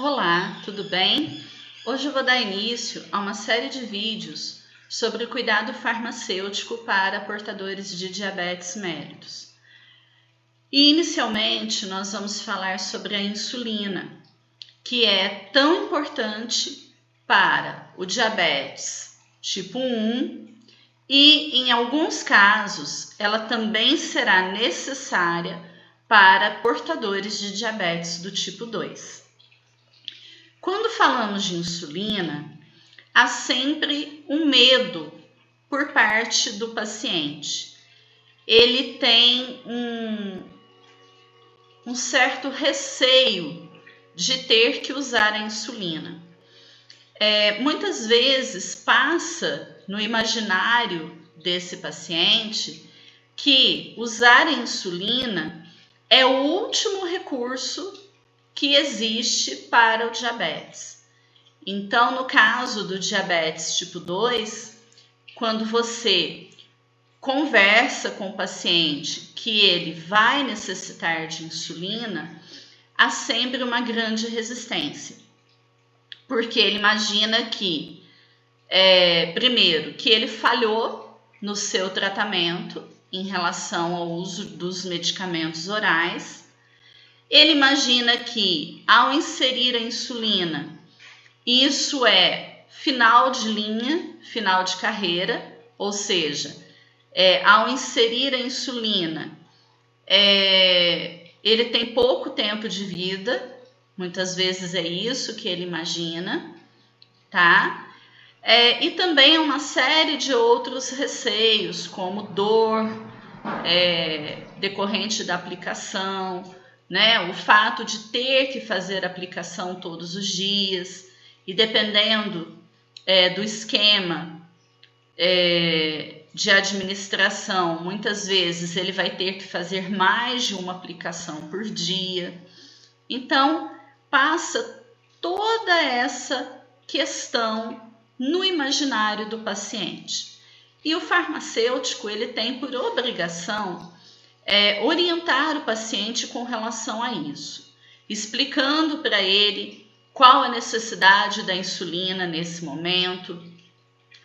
Olá, tudo bem? Hoje eu vou dar início a uma série de vídeos sobre o cuidado farmacêutico para portadores de diabetes mellitus. E inicialmente nós vamos falar sobre a insulina, que é tão importante para o diabetes tipo 1 e, em alguns casos, ela também será necessária para portadores de diabetes do tipo 2. Quando falamos de insulina, há sempre um medo por parte do paciente. Ele tem um certo receio de ter que usar a insulina. Muitas vezes passa no imaginário desse paciente que usar a insulina é o último recurso que existe para o diabetes. Então, no caso do diabetes tipo 2, quando você conversa com o paciente que ele vai necessitar de insulina, há sempre uma grande resistência. Porque ele imagina que, primeiro, que ele falhou no seu tratamento em relação ao uso dos medicamentos orais. Ele imagina que, ao inserir a insulina, isso é final de linha, final de carreira, ou seja, ao inserir a insulina, ele tem pouco tempo de vida, muitas vezes é isso que ele imagina, tá? E também uma série de outros receios, como dor decorrente da aplicação, né? O fato de ter que fazer a aplicação todos os dias, e dependendo do esquema de administração, muitas vezes ele vai ter que fazer mais de uma aplicação por dia. Então, passa toda essa questão no imaginário do paciente. E o farmacêutico, ele tem por obrigação orientar o paciente com relação a isso, explicando para ele qual a necessidade da insulina nesse momento,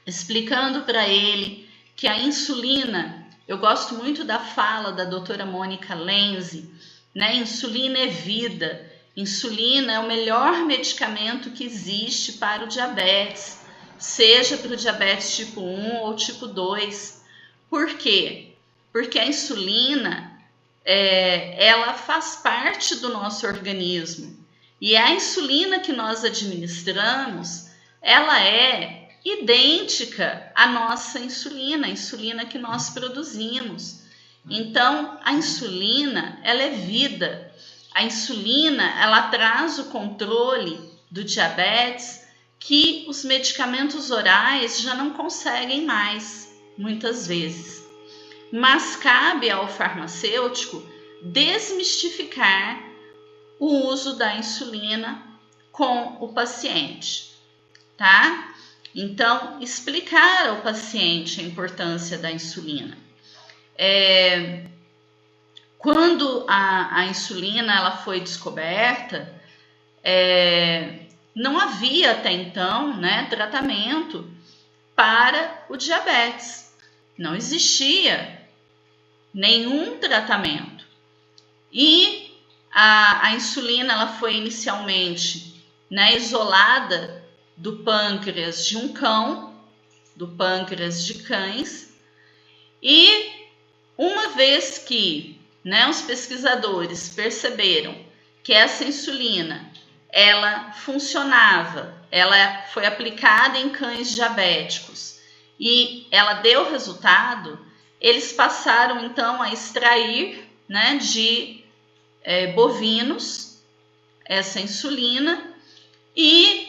explicando para ele que a insulina, eu gosto muito da fala da doutora Mônica Lenzi, né? Insulina é vida, insulina é o melhor medicamento que existe para o diabetes, seja para o diabetes tipo 1 ou tipo 2. Por quê? Porque a insulina, ela faz parte do nosso organismo. E a insulina que nós administramos, ela é idêntica à nossa insulina, a insulina que nós produzimos. Então, a insulina, ela é vida. A insulina, ela traz o controle do diabetes que os medicamentos orais já não conseguem mais, muitas vezes. Mas cabe ao farmacêutico desmistificar o uso da insulina com o paciente, tá? Então, explicar ao paciente a importância da insulina. Quando a insulina ela foi descoberta, não havia até então, né, tratamento para o diabetes. Não existia nenhum tratamento. E a insulina ela foi inicialmente, né, isolada do pâncreas de um cão, do pâncreas de cães, e uma vez que, né, os pesquisadores perceberam que essa insulina ela funcionava, ela foi aplicada em cães diabéticos e ela deu resultado, eles passaram então a extrair, né, de bovinos essa insulina e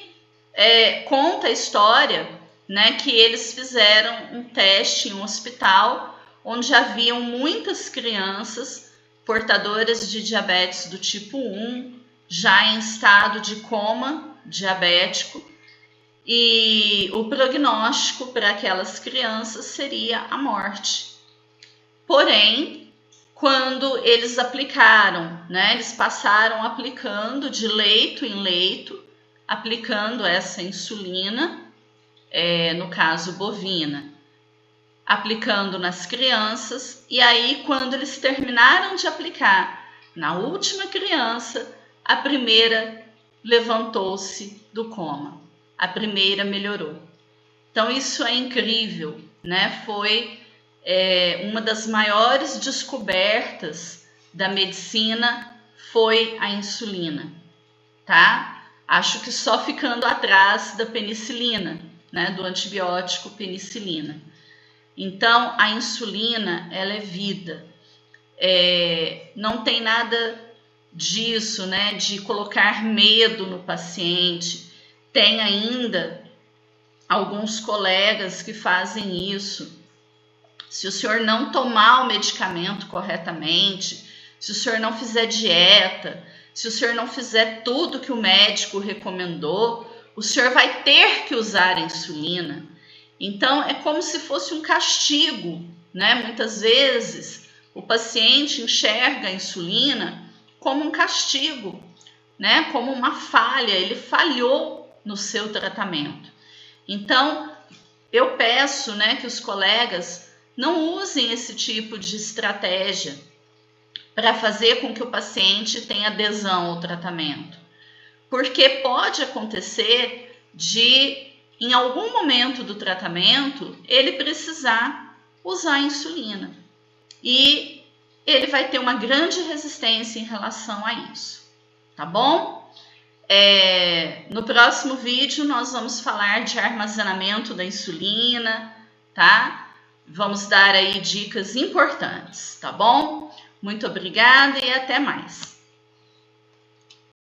conta a história, né, que eles fizeram um teste em um hospital onde haviam muitas crianças portadoras de diabetes do tipo 1, já em estado de coma diabético, e o prognóstico para aquelas crianças seria a morte. Porém, quando eles aplicaram, né? Eles passaram aplicando de leito em leito, aplicando essa insulina, no caso bovina, aplicando nas crianças, e aí quando eles terminaram de aplicar na última criança, a primeira levantou-se do coma, a primeira melhorou. Então isso é incrível, né? Foi uma das maiores descobertas da medicina, foi a insulina, tá? Acho que só ficando atrás da penicilina, né? Do antibiótico penicilina. Então, a insulina, ela é vida. Não tem nada disso, né? De colocar medo no paciente. Tem ainda alguns colegas que fazem isso. Se o senhor não tomar o medicamento corretamente, se o senhor não fizer dieta, se o senhor não fizer tudo que o médico recomendou, o senhor vai ter que usar a insulina. Então, é como se fosse um castigo, né? Muitas vezes, o paciente enxerga a insulina como um castigo, né? Como uma falha, ele falhou no seu tratamento. Então, eu peço, né, que os colegas não usem esse tipo de estratégia para fazer com que o paciente tenha adesão ao tratamento. Porque pode acontecer de, em algum momento do tratamento, ele precisar usar a insulina. E ele vai ter uma grande resistência em relação a isso. Tá bom? No próximo vídeo nós vamos falar de armazenamento da insulina, tá? Vamos dar aí dicas importantes, tá bom? Muito obrigada e até mais.